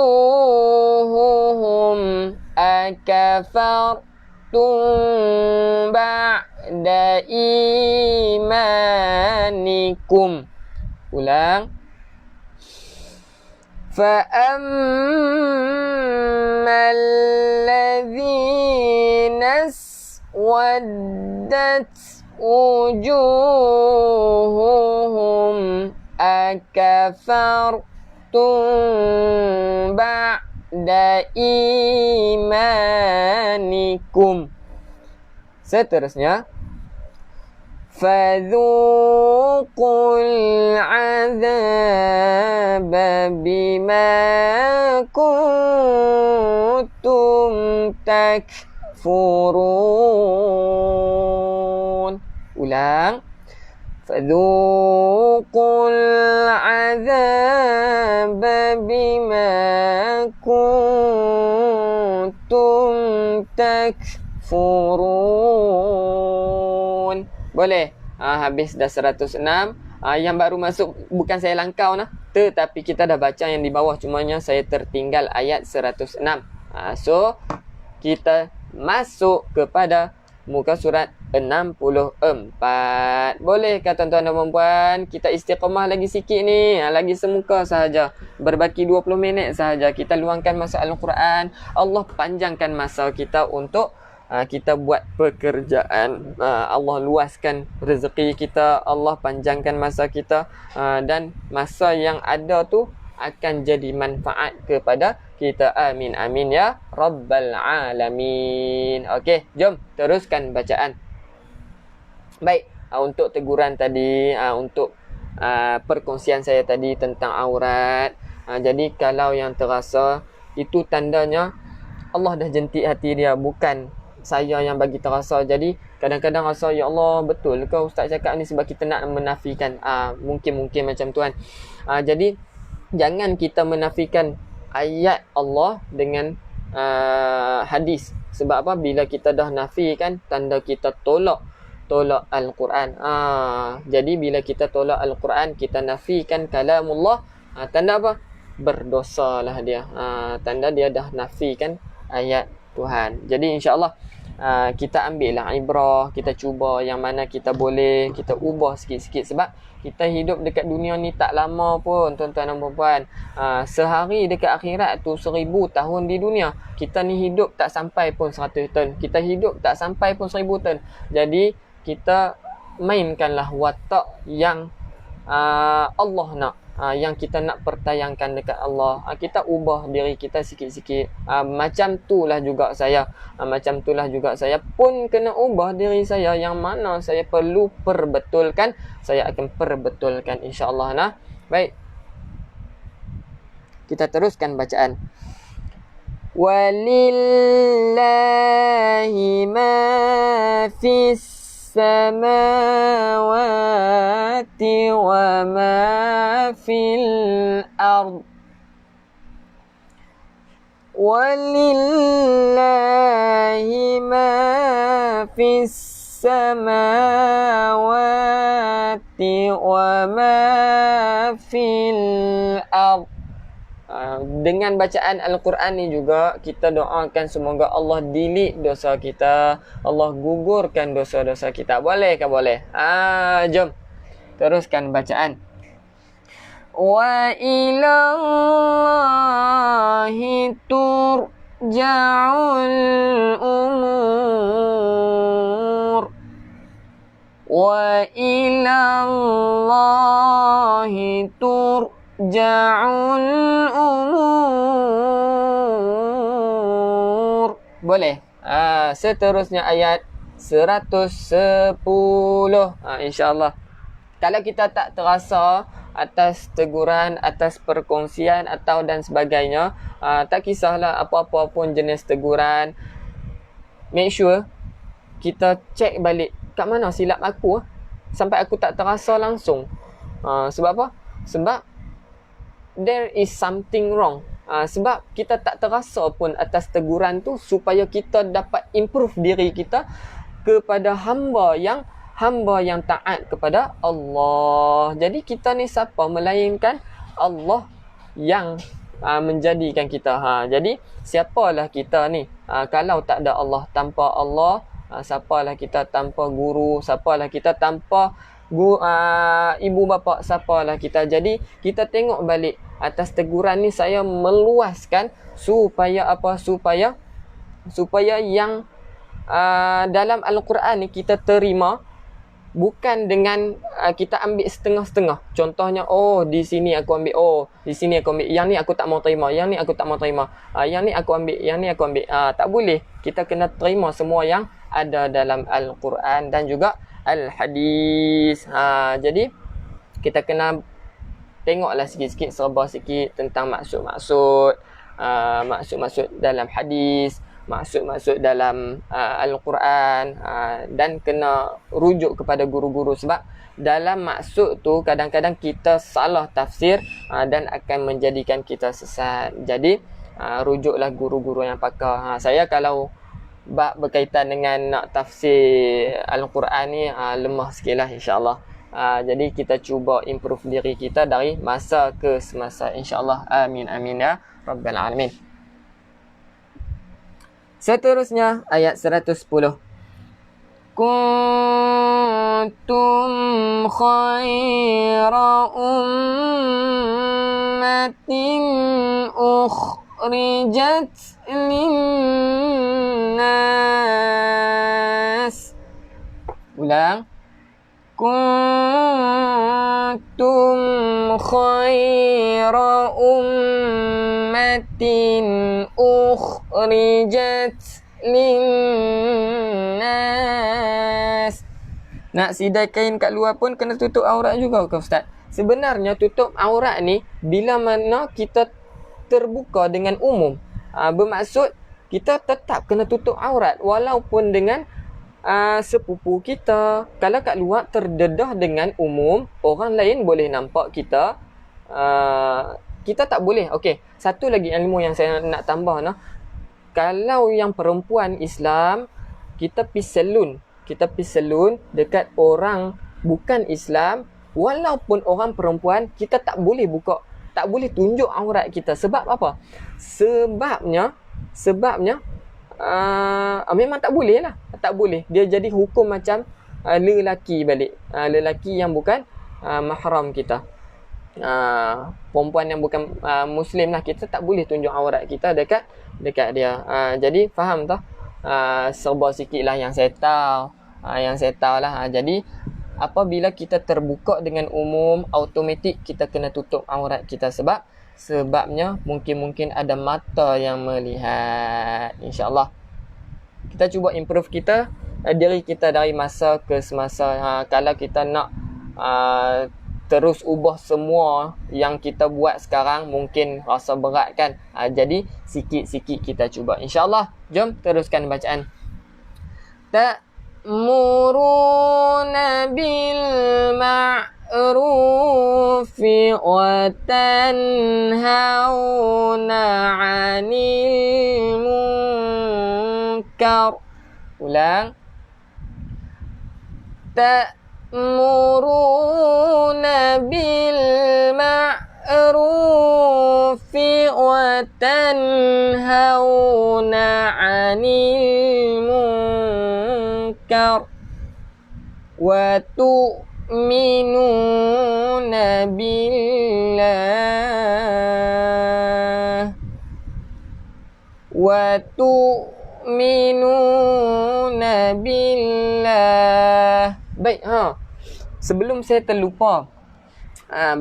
أَكَفَرْتُمْ بَعْدَ إِيمَانِكُمْ. Ulang. فَأَمَّا الَّذِينَ ودت وجوههم أكفرتم بعد إيمانكم. Seterusnya فذوقوا العذاب بما كنتم تكفرون. Ulang. فذوقوا العذاب بما كنتم تكفرون. Boleh? Habis dah 106. Yang baru masuk bukan saya langkau tetapi kita dah baca yang di bawah, cumanya saya tertinggal ayat 106. So kita masuk kepada muka surat 64. Bolehkah tuan-tuan dan puan-puan kita istiqamah lagi sikit ni? Lagi semuka sahaja. Berbaki 20 minit sahaja. Kita luangkan masa Al-Quran. Allah panjangkan masa kita untuk kita buat pekerjaan. Allah luaskan rezeki kita. Allah panjangkan masa kita. Dan masa yang ada tu akan jadi manfaat kepada kita. Amin amin ya rabbal alamin. Okey, jom teruskan bacaan. Baik, untuk teguran tadi, untuk perkongsian saya tadi tentang aurat. Jadi kalau yang terasa itu tandanya Allah dah jentik hati dia, bukan saya yang bagi terasa. Jadi kadang-kadang rasa ya Allah, betul ke ustaz cakap ni sebab kita nak menafikan. Mungkin macam tu kan. Jadi jangan kita menafikan ayat Allah dengan hadis. Sebab apa? Bila kita dah nafi kan, tanda kita tolak Al-Quran. Jadi bila kita tolak Al-Quran, kita nafikan kalamullah, tanda apa? Berdosalah dia. Tanda dia dah nafikan ayat Tuhan. Jadi insya-Allah kita ambillah ibrah, kita cuba yang mana kita boleh, kita ubah sikit-sikit. Sebab kita hidup dekat dunia ni tak lama pun tuan-tuan dan puan-puan. Sehari dekat akhirat tu 1000 tahun di dunia. Kita ni hidup tak sampai pun 100 tahun. Kita hidup tak sampai pun 1000 tahun. Jadi kita mainkanlah watak yang Allah nak. Yang kita nak pertayangkan dekat Allah. Kita ubah diri kita sikit-sikit. Macam itulah juga saya. Macam itulah juga saya pun kena ubah diri saya. Yang mana saya perlu perbetulkan, saya akan perbetulkan insya-Allah. Baik. Kita teruskan bacaan. Walillahi ma fis samawati wa ma fil ard. Walillahi ma fis samawati wa ma fil ard. Dengan bacaan Al-Quran ni juga kita doakan semoga Allah delete dosa kita, Allah gugurkan dosa-dosa kita. Boleh ke boleh? Jom teruskan bacaan. Wa ilallahi turja'ul umur. Wa ilallahi turja'ul umur. Boleh? Seterusnya ayat 110. InsyaAllah. Kalau kita tak terasa atas teguran, atas perkongsian atau dan sebagainya, tak kisahlah apa-apa pun jenis teguran. Make sure kita cek balik kat mana silap aku sampai aku tak terasa langsung. Sebab apa? Sebab there is something wrong. Sebab kita tak terasa pun atas teguran tu supaya kita dapat improve diri kita kepada hamba yang taat kepada Allah. Jadi kita ni siapa melainkan Allah yang menjadikan kita. Jadi siapalah kita ni kalau tak ada Allah? Tanpa Allah, siapalah kita tanpa guru? Siapalah kita tanpa ibu bapa? Siapalah kita? Jadi kita tengok balik atas teguran ni, saya meluaskan supaya apa? Supaya yang dalam Al-Quran ni kita terima, bukan dengan kita ambil setengah-setengah. Contohnya, di sini aku ambil, di sini aku ambil, yang ni aku tak mau terima, yang ni aku tak mau terima, yang ni aku ambil, yang ni aku ambil. Tak boleh. Kita kena terima semua yang ada dalam Al-Quran dan juga Al-Hadis. Jadi kita kena tengoklah sikit-sikit, serba sikit tentang maksud-maksud dalam hadis, maksud-maksud dalam Al-Quran, dan kena rujuk kepada guru-guru. Sebab dalam maksud tu kadang-kadang kita salah tafsir dan akan menjadikan kita sesat. Jadi rujuklah guru-guru yang pakar. Saya kalau berkaitan dengan nak tafsir Al-Quran ni lemah sikit lah, insyaAllah. Jadi kita cuba improve diri kita dari masa ke semasa, insyaAllah. Amin amin ya Rabbal Alamin. Seterusnya ayat 110. Kuntum khaira ummatin ukhrijat linnas. Ulang. Kuntum khaira ummatin ukhrijat linnas. Nak sidai kain kat luar pun kena tutup aurat juga ke Ustaz? Sebenarnya tutup aurat ni bila mana kita terbuka dengan umum, bermaksud kita tetap kena tutup aurat walaupun dengan sepupu kita. Kalau kat luar terdedah dengan umum, orang lain boleh nampak kita, kita tak boleh. Okey, satu lagi ilmu yang saya nak tambah nah. Kalau yang perempuan Islam, kita pergi salon dekat orang bukan Islam, walaupun orang perempuan, kita tak boleh buka, tak boleh tunjuk aurat kita. Sebab apa? Sebabnya memang tak boleh lah. Tak boleh. Dia jadi hukum macam lelaki balik. Lelaki yang bukan mahram kita. Perempuan yang bukan Muslim lah. Kita tak boleh tunjuk aurat kita dekat dia. Jadi faham tak? Serba sikit lah yang saya tahu. Lah. Jadi apabila kita terbuka dengan umum, automatik kita kena tutup aurat kita. Sebabnya mungkin ada mata yang melihat. InsyaAllah kita cuba improve diri kita dari masa ke semasa. Kalau kita nak terus ubah semua yang kita buat sekarang, mungkin rasa berat kan. Jadi sikit-sikit kita cuba, InsyaAllah. Jom teruskan bacaan. Ta'muruna bil ma'rufi wa tanhauna 'anil munkar. Ulang. Ta'muruna bil ma'rufi wa tanhauna 'anil munkar wa tu'minuna billah wa tu'minuna billah. Baik, sebelum saya terlupa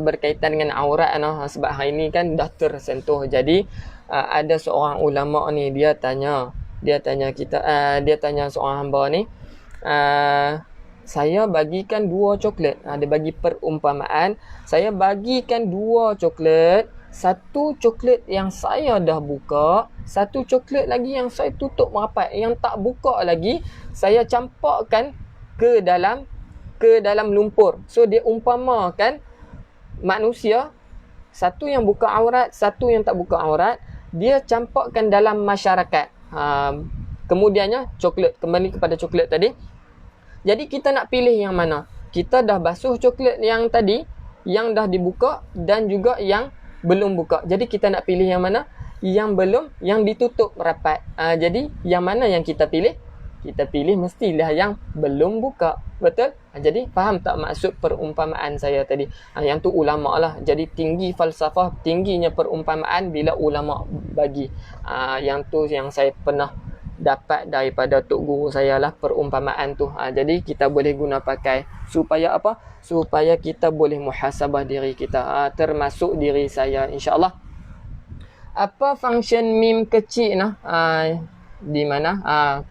berkaitan dengan aurat, sebab hari ni kan dah tersentuh. Jadi ada seorang ulama ni, dia tanya seorang hamba ni, saya bagikan 2 coklat. Dia bagi perumpamaan, saya bagikan 2 coklat, 1 coklat yang saya dah buka, 1 coklat lagi yang saya tutup rapat, yang tak buka lagi saya campakkan ke dalam lumpur. So dia umpamakan manusia, 1 yang buka aurat, 1 yang tak buka aurat, dia campakkan dalam masyarakat. Kemudiannya coklat, kembali kepada coklat tadi. Jadi kita nak pilih yang mana? Kita dah basuh coklat yang tadi, yang dah dibuka dan juga yang belum buka. Jadi kita nak pilih yang mana? Yang belum, yang ditutup rapat. Jadi yang mana yang kita pilih? Kita pilih mestilah yang belum buka. Betul? Jadi faham tak maksud perumpamaan saya tadi? Yang tu ulama lah. Jadi tinggi falsafah, tingginya perumpamaan bila ulama bagi. Yang tu yang saya pernah dapat daripada tok guru saya lah, perumpamaan tu. Jadi kita boleh guna pakai supaya apa? Supaya kita boleh muhasabah diri kita, termasuk diri saya, insya-Allah. Apa function mim kecil nah? Di mana?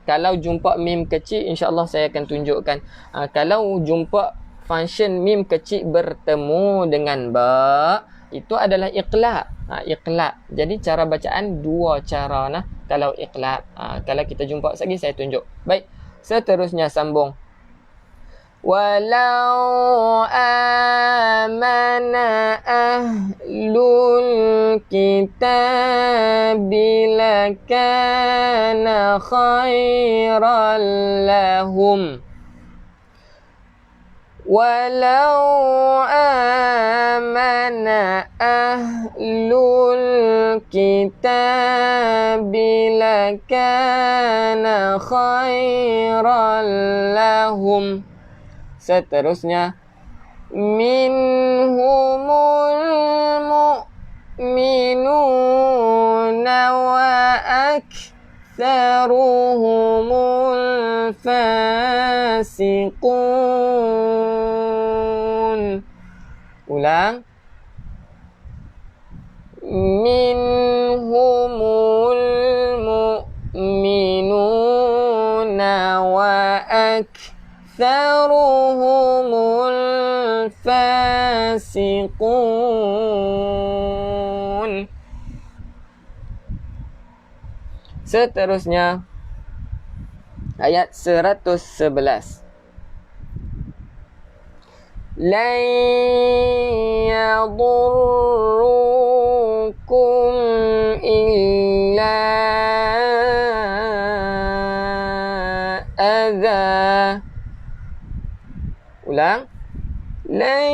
Kalau jumpa mim kecil, insya-Allah saya akan tunjukkan. Kalau jumpa function mim kecil bertemu dengan ba, itu adalah iqlab. Iqlab. Jadi cara bacaan 2 cara nah. Kalau iqlab, kalau kita jumpa lagi saya tunjuk. Baik, seterusnya sambung. Walau amana ahlul kitabi lakana khairan lahum. Walau amana ahlul kitabi lakana khairan lahum. Seterusnya, minhumul mu'minuna wa aktsaruhumul fasiqun. Ulang. Minhumul mu'minuna wa aktsaruhumul fasiqun. Seterusnya ayat 111. Lan yadurrukum illa adza. Ulang. Lan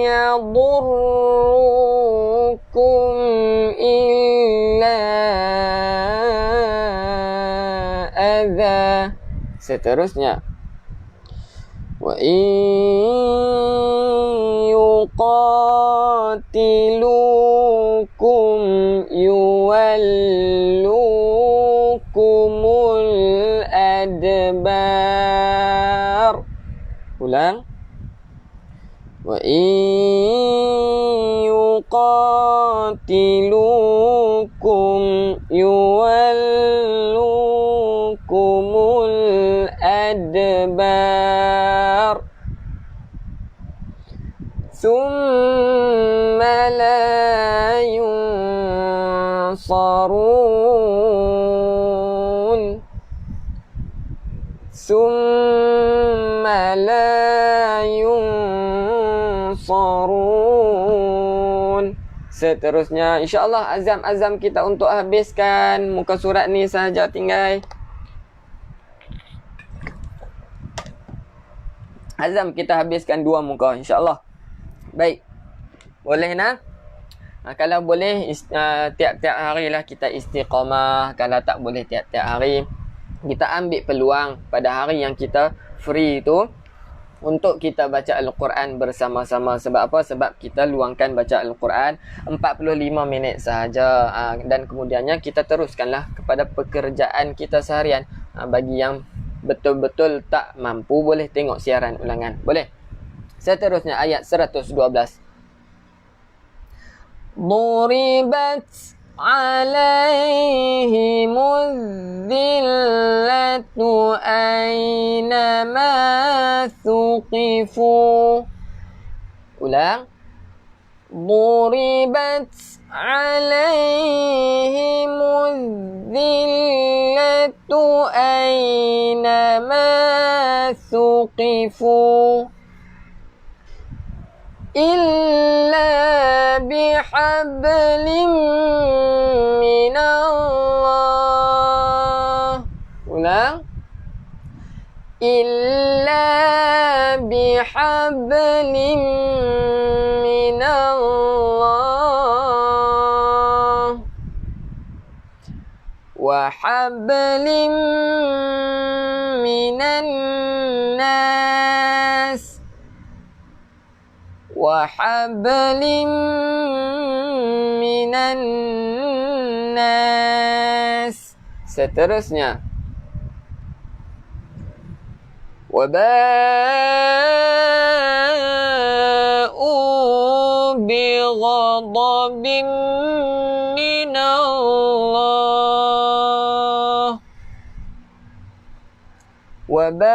yadurrukum illa adza. Seterusnya, wa in yuqatilukum yuwallukumul adbar. Ulang. Wa in yuqatilukum yuwallukumul adbar. Thumma la yunsarun. Thumma la yunsarun. Seterusnya, insya-Allah azam kita untuk habiskan muka surat ni sahaja tinggal. Azam kita habiskan 2 muka, insya-Allah. Baik. Boleh nak? Kalau boleh tiap-tiap hari lah kita istiqamah. Kalau tak boleh tiap-tiap hari, kita ambil peluang pada hari yang kita free tu, untuk kita baca Al-Quran bersama-sama. Sebab apa? Sebab kita luangkan baca Al-Quran 45 minit sahaja. Dan kemudiannya kita teruskanlah kepada pekerjaan kita seharian. Bagi yang betul-betul tak mampu, boleh tengok siaran ulangan. Boleh. Seterusnya ayat 112. Duribat عليهم الذلة أينما ثقفوا. Ulang. ضربت عليهم الذلة أينما ثقفوا إلا بحبل من الله. Ulang. إلا بحبل من الله وحبل من الناس وحبل من الناس. Seterusnya. وباءوا بغضب من الله وباءوا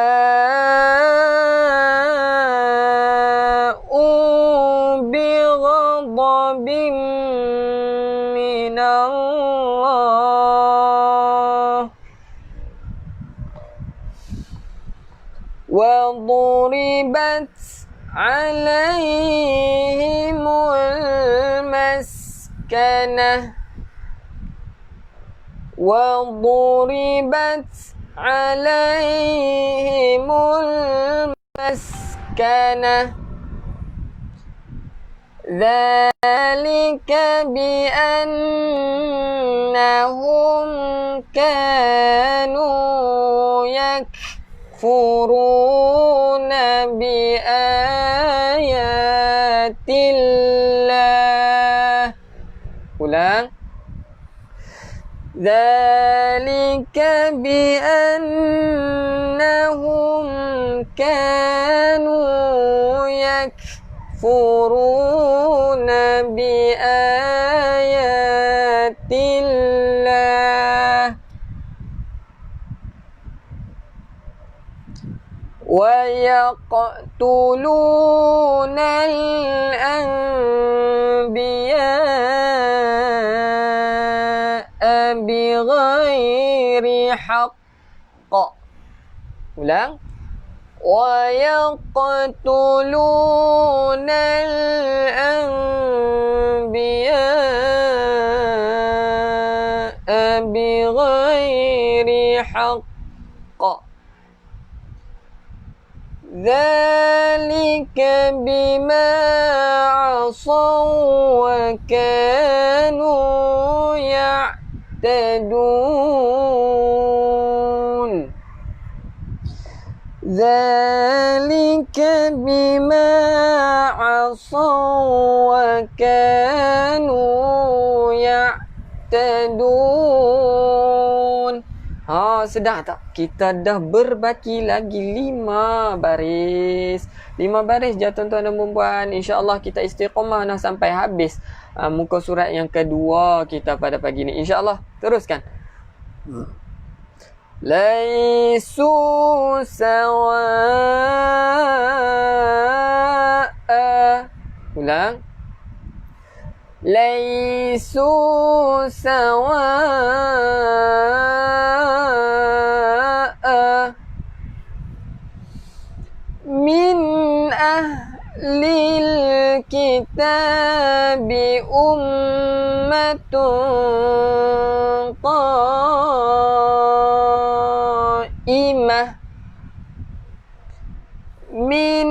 بغضب من الله وضربت عليهم المسكنة وضربت عليهم المسكنة ذلك بأنهم كانوا يكفرون بآيات الله. Ulang. ذلك بأنهم كانوا يكفرون بآيات الله ويقتلون الأنبياء بغير حق. Ulang. ويقتلون الأنبياء بغير حق ذلك بما عصوا وكانوا يعتدون ذلك بما عصوا وكانوا يعتدون. Sedar tak? Kita dah berbaki lagi 5 baris. 5 baris je tuan-tuan dan puan-puan. InsyaAllah kita istiqamah nak sampai habis muka surat yang kedua kita pada pagi ni. InsyaAllah. Teruskan. Laisu sawa'a. Ulang. Laisu sawa'a min ahlil kitabi ummatun qa'imah min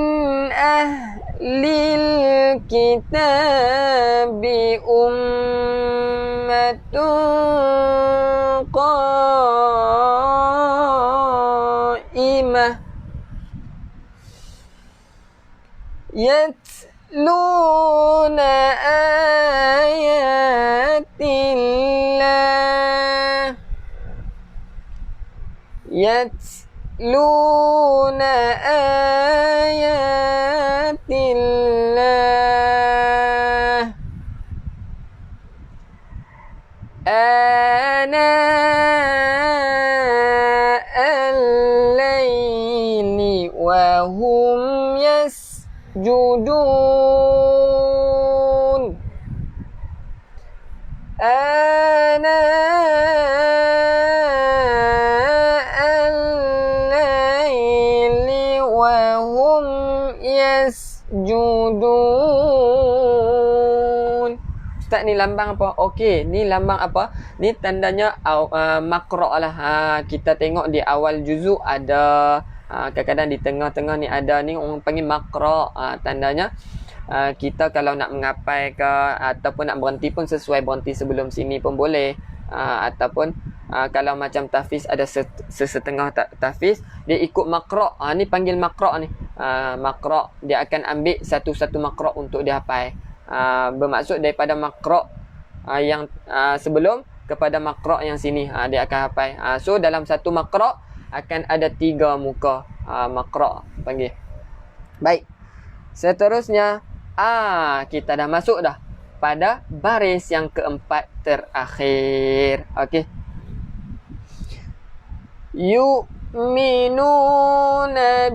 ahlil kitabi ummatun qa'imah yatluna ayatillah yatluna ayatillah ana al-laili wa hum yasjudun ana al-laili wa hum yasjudun. Ustaz, ni lambang apa? Okey, ni lambang apa? Ni tandanya makro' lah. Kita tengok di awal juzuk ada, kadang-kadang di tengah-tengah ni ada, ni orang panggil makro'. Tandanya kita kalau nak mengapai ke ataupun nak berhenti pun sesuai berhenti sebelum sini pun boleh. Ataupun kalau macam tahfiz ada sesetengah tahfiz, dia ikut makro'. Ni panggil makro' ni. Makro' dia akan ambil satu-satu makro' untuk dia hafal. Bermaksud daripada makro' yang sebelum kepada makro' yang sini, dia akan hafal. So dalam satu makro' akan ada 3 muka makro' panggil. Baik, seterusnya kita dah masuk dah pada baris yang keempat terakhir. Okey, yu'minuna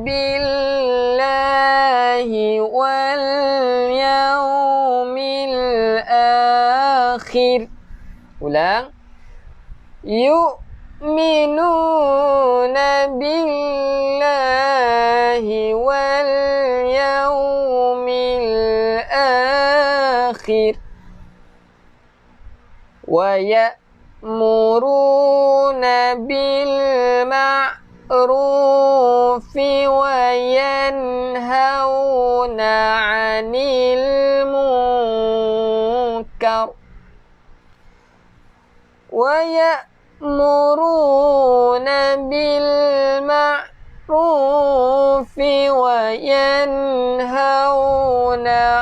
billahi wal yawmil akhir. Ulang. Yu'minuna billahi wal yawmil akhir wa ya'muruna bil ma'rufi wa yanhauna 'anil munkar wa ya'muruna bil ma'rufi wa yanhauna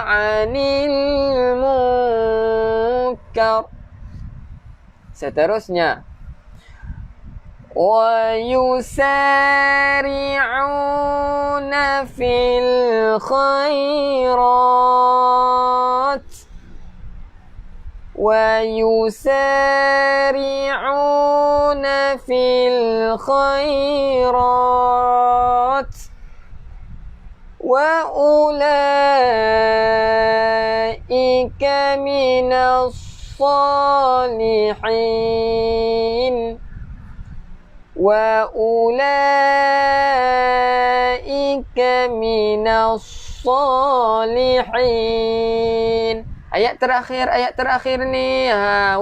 'anil munkar. Seterusnya, wa yusari'una fil khairat wa yusari'una fil khairat wa ulaika minas salihin wa ulaika minas salihin. Ayat terakhir ni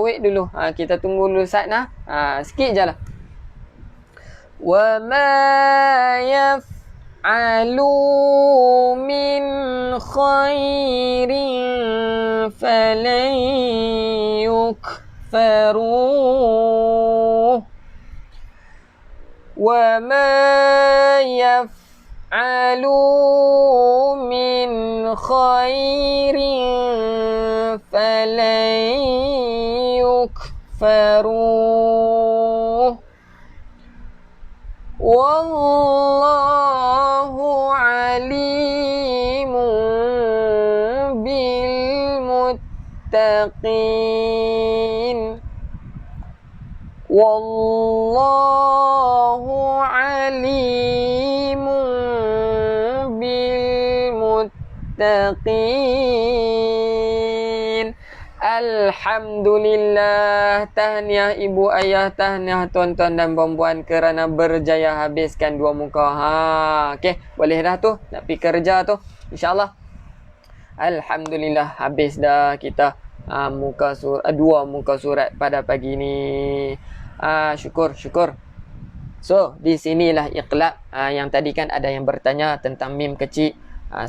wait dulu, kita tunggu dulu Ustaz nah. Sikit je lah. Wa ma yaf'alu min khairin falan yukfaruh wa ma yaf'alu min khairin falan yukfaruh wallahu alimun bil muttaqin wallahu alimun bil muttaqin. Alhamdulillah, tahniah ibu ayah, tahniah tuan-tuan dan puan-puan kerana berjaya habiskan 2 muka. Okey, boleh dah tu nak pergi kerja tu insya-Allah. Alhamdulillah, habis dah kita muka surat 2 muka surat pada pagi ni. Syukur. So, di sinilah iqlab. Yang tadi kan ada yang bertanya tentang mim kecil.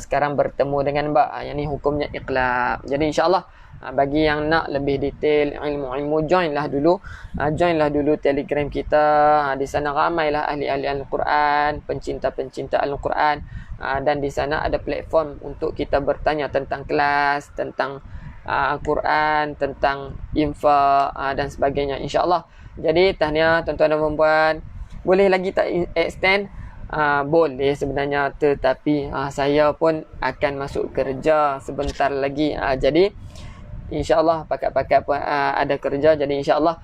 sekarang bertemu dengan ba. Yang ni hukumnya iqlab. Jadi insya-Allah bagi yang nak lebih detail ilmu-ilmu, joinlah dulu Telegram kita. Di sana ramailah ahli-ahli Al-Quran, pencinta-pencinta Al-Quran, dan di sana ada platform untuk kita bertanya tentang kelas, tentang Al-Quran, tentang infak dan sebagainya, insya-Allah. Jadi tahniah tuan-tuan dan puan-puan. Boleh lagi tak extend? Boleh sebenarnya, tetapi saya pun akan masuk kerja sebentar lagi. Jadi insya-Allah pakat-pakat pun ada kerja. Jadi insya-Allah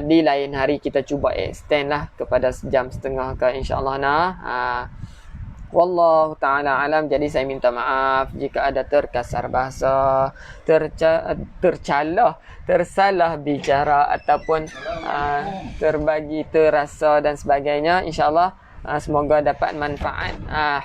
di lain hari kita cuba extend lah kepada sejam setengah ke, insya-Allah. Wallahu ta'ala alam. Jadi saya minta maaf jika ada terkasar bahasa, tersalah bicara, ataupun terbagi terasa dan sebagainya. InsyaAllah semoga dapat manfaat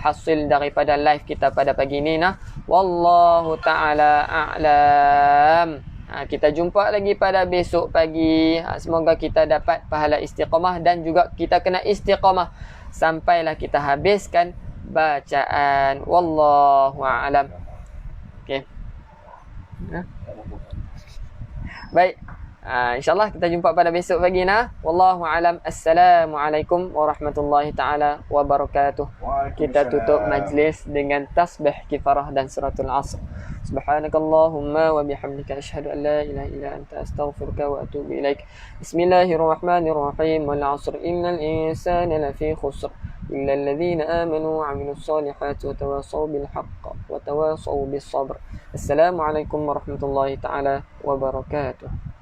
hasil daripada live kita pada pagi ini. Wallahu ta'ala a'lam. Kita jumpa lagi pada besok pagi. Semoga kita dapat pahala istiqamah, dan juga kita kena istiqamah sampailah kita habiskan bacaan. Wallahu a'lam. Okey. Baik. InsyaAllah kita jumpa pada besok pagi. Wallahu a'lam. Assalamualaikum warahmatullahi taala wabarakatuh. Kita tutup majlis dengan tasbih kifarah dan suratul asr. Subhanakallahumma wa bihamdika asyhadu an la ilaha illa anta astaghfiruka wa atubu ilaik. Bismillahirrahmanirrahim. Wal 'asr innal insana lafi khusr illa alladhina amanu wa 'amilus solihati wa tawassaw bil haqq wa tawassaw bis sabr. Assalamualaikum warahmatullahi taala wabarakatuh.